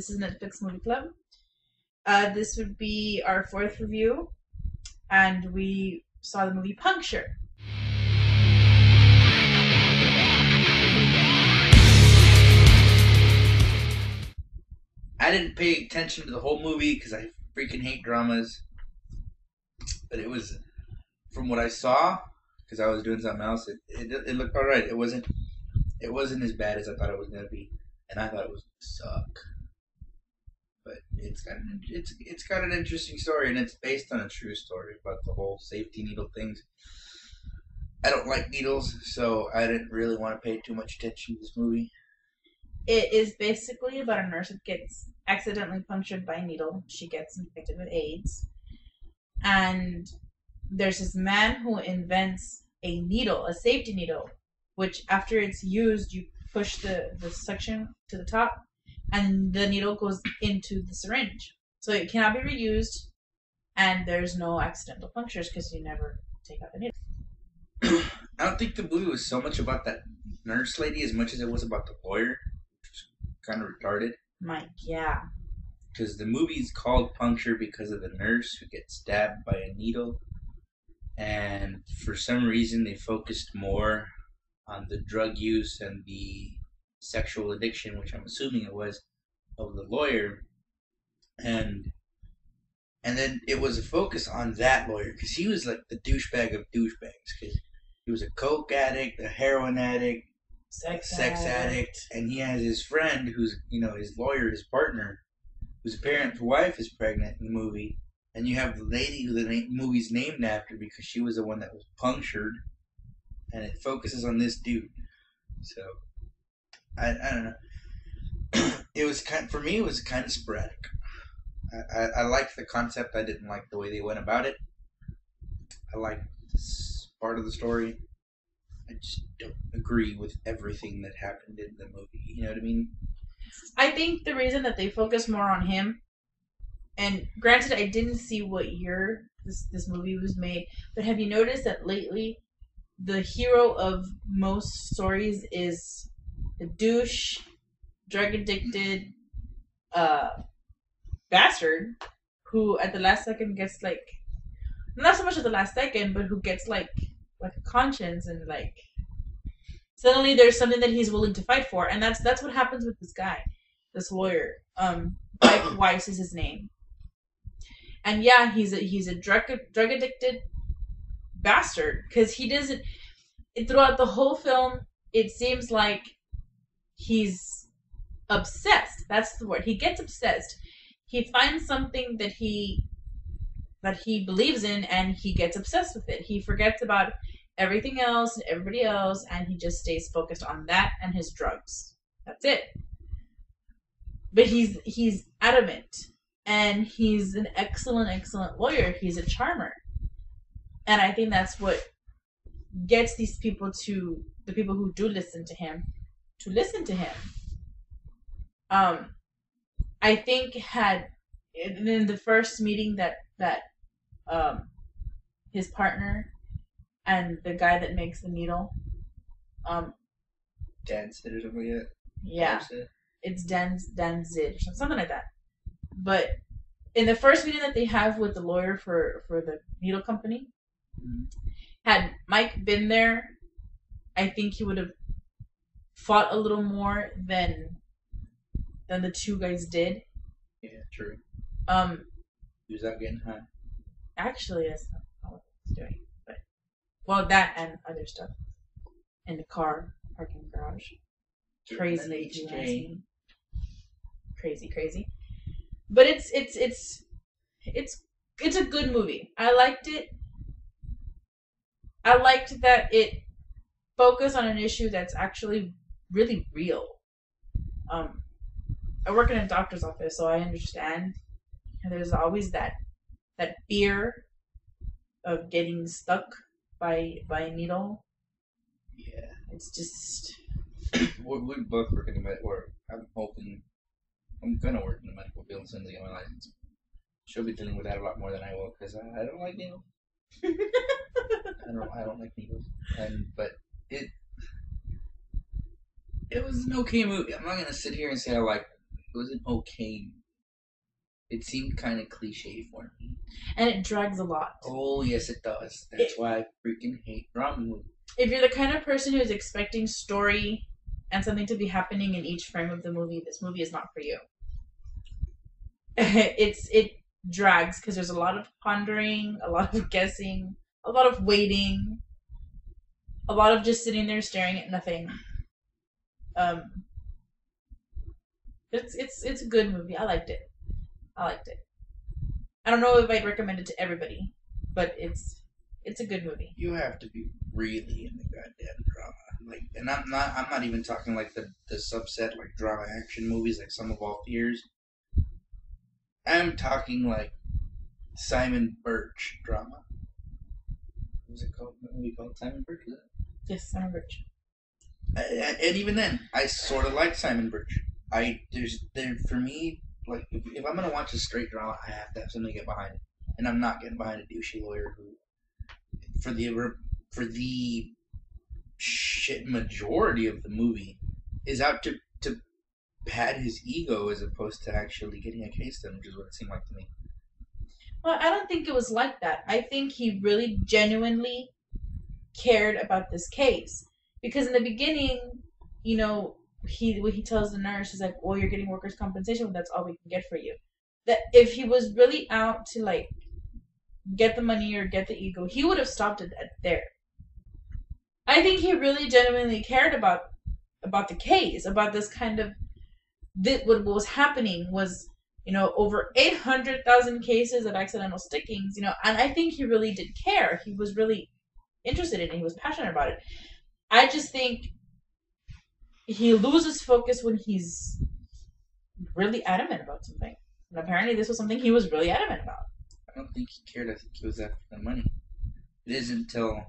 This is Netflix Movie Club. This would be our fourth review, and we saw the movie Puncture. I didn't pay attention to the whole movie because I freaking hate dramas. But it was, from what I saw, because I was doing something else, it looked alright. It wasn't as bad as I thought it was gonna be, and I thought it was gonna suck. But it's got an interesting story, and it's based on a true story about the whole safety needle things. I don't like needles, so I didn't really want to pay too much attention to this movie. It is basically about a nurse that gets accidentally punctured by a needle. She gets infected with AIDS. And there's this man who invents a needle, a safety needle, which after it's used, you push the suction to the top, and the needle goes into the syringe. So it cannot be reused, and there's no accidental punctures because you never take out the needle. I don't think the movie was so much about that nurse lady as much as it was about the lawyer, which was kind of retarded. Mike, yeah. Because the movie's called Puncture because of the nurse who gets stabbed by a needle. And for some reason, they focused more on the drug use and the sexual addiction, which I'm assuming it was, of the lawyer. And then it was a focus on that lawyer because he was like the douchebag of douchebags. Because he was a coke addict, a heroin addict, sex addict, and he has his friend who's, his lawyer, his partner, whose apparent wife is pregnant in the movie, and you have the lady who the movie's named after because she was the one that was punctured, and it focuses on this dude. So, I don't know. It was for me, it was kind of sporadic. I liked the concept. I didn't like the way they went about it. I liked this part of the story. I just don't agree with everything that happened in the movie. You know what I mean? I think the reason that they focus more on him, and granted, I didn't see what year this movie was made, but have you noticed that lately the hero of most stories is a douche, drug addicted, bastard who at the last second gets not so much at the last second, but who gets like a conscience and suddenly there's something that he's willing to fight for, and that's what happens with this guy, this lawyer. Mike Weiss is his name, and yeah, he's a drug addicted bastard because he doesn't. Throughout the whole film, it seems like he's obsessed. That's the word. He gets obsessed. He finds something that he believes in, and he gets obsessed with it. He forgets about everything else and everybody else, and he just stays focused on that and his drugs. That's it. But he's adamant, and he's an excellent lawyer. He's a charmer, and I think that's what gets these people to the people who do listen to him to listen to him. I think had in the first meeting that his partner and the guy that makes the needle, Dan said it over yet? Yeah, it's Dan Zid or something like that. But in the first meeting that they have with the lawyer for the needle company, had Mike been there, I think he would have fought a little more than the two guys did. Yeah, true. He was out getting high. Actually, that's not what he's doing. But that and other stuff in the car parking garage. Crazy. But it's a good movie. I liked it. I liked that it focused on an issue that's actually really real. I work in a doctor's office, so I understand. And there's always that fear of getting stuck by a needle. Yeah. It's just... we both work in the medical, or I'm gonna work in the medical field as soon as I get my license. She'll be dealing with that a lot more than I will, because I don't like needles. I don't like needles. But it was an okay movie. I'm not gonna sit here and say I like It was an okay movie. It seemed kind of cliche for me. And it drags a lot. Oh, yes, it does. That's why I freaking hate drama movies. If you're the kind of person who is expecting story and something to be happening in each frame of the movie, this movie is not for you. It drags because there's a lot of pondering, a lot of guessing, a lot of waiting, a lot of just sitting there staring at nothing. It's a good movie. I liked it. I don't know if I'd recommend it to everybody, but it's a good movie. You have to be really in the goddamn drama. Like, and I'm not even talking like the subset like drama action movies like Some of All Fears. I'm talking like Simon Birch drama. What was it called? What movie called Simon Birch? Was it? Yes, Simon Birch. And even then, I sort of like Simon Birch. For me, like if I'm gonna watch a straight drama, I have to have something to get behind it, and I'm not getting behind a douchey lawyer who, for the shit majority of the movie, is out to pad his ego as opposed to actually getting a case done, which is what it seemed like to me. Well, I don't think it was like that. I think he really genuinely cared about this case. Because in the beginning, he tells the nurse, he's like, well, you're getting workers' compensation, that's all we can get for you. That if he was really out to, like, get the money or get the ego, he would have stopped it there. I think he really genuinely cared about the case, about this kind of... What was happening was, over 800,000 cases of accidental stickings, and I think he really did care. He was really interested in it. He was passionate about it. I just think he loses focus when he's really adamant about something. And apparently this was something he was really adamant about. I don't think he cared. I think he was after the money. It isn't till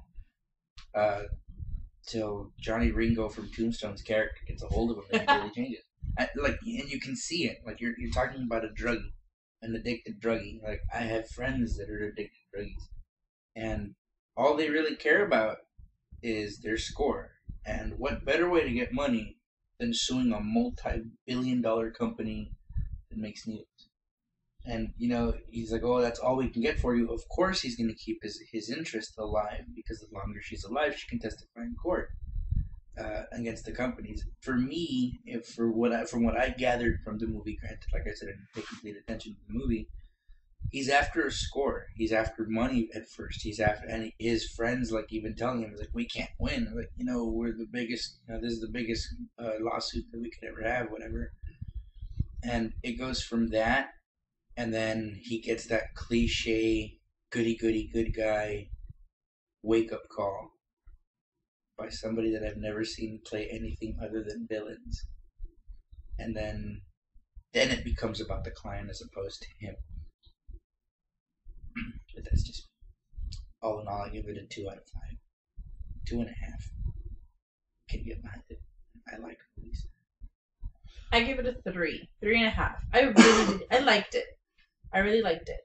Johnny Ringo from Tombstone's character gets a hold of him and it really changes. And you can see it. Like you're talking about a druggie, an addicted druggie. Like I have friends that are addicted druggies, and all they really care about is their score. And what better way to get money than suing a multi-billion-dollar company that makes needles? And he's like, oh, that's all we can get for you. Of course, he's going to keep his interest alive because the longer she's alive, she can testify in court against the companies. For me, from what I gathered from the movie, granted, like I said, I didn't pay complete attention to the movie. He's after a score. He's after money at first. And his friends like even telling him, like, we can't win. Like, we're the biggest. This is the biggest lawsuit that we could ever have. Whatever. And it goes from that, and then he gets that cliche goody good guy wake up call by somebody that I've never seen play anything other than villains. And then it becomes about the client as opposed to him. But that's just all in all. I give it a 2 out of 5, 2.5. Can get behind it. I like movies. I give it a 3.5. I liked it. I really liked it.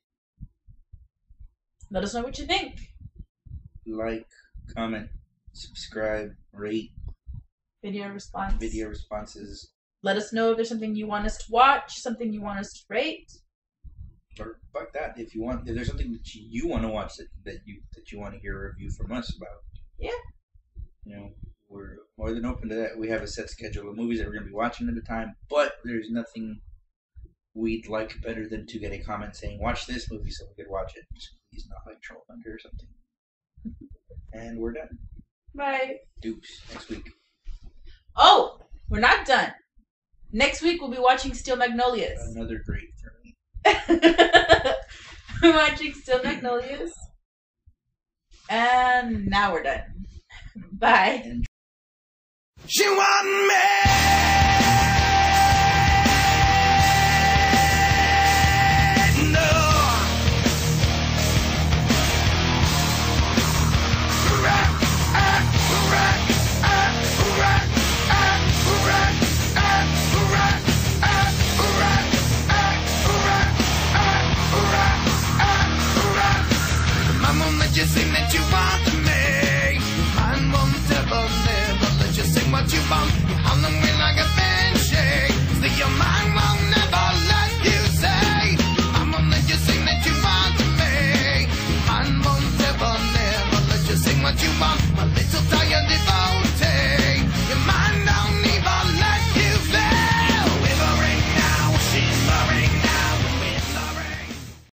Let us know what you think. Like, comment, subscribe, rate. Video responses. Let us know if there's something you want us to watch, something you want us to rate. Or fuck that. If there's something that you want to watch that you want to hear a review from us about. Yeah. We're more than open to that. We have a set schedule of movies that we're going to be watching at a time, but there's nothing we'd like better than to get a comment saying, watch this movie so we could watch it. Just please not like Troll Hunter or something. And we're done. Bye. Dupes. Next week. Oh, we're not done. Next week we'll be watching Steel Magnolias. Another great for me. We're watching Steel Magnolias. And now we're done. Bye. She want me. Just sing that you want to me. Mine won't ever live, but let you sing what you want. How long will I get what you want, my little dog.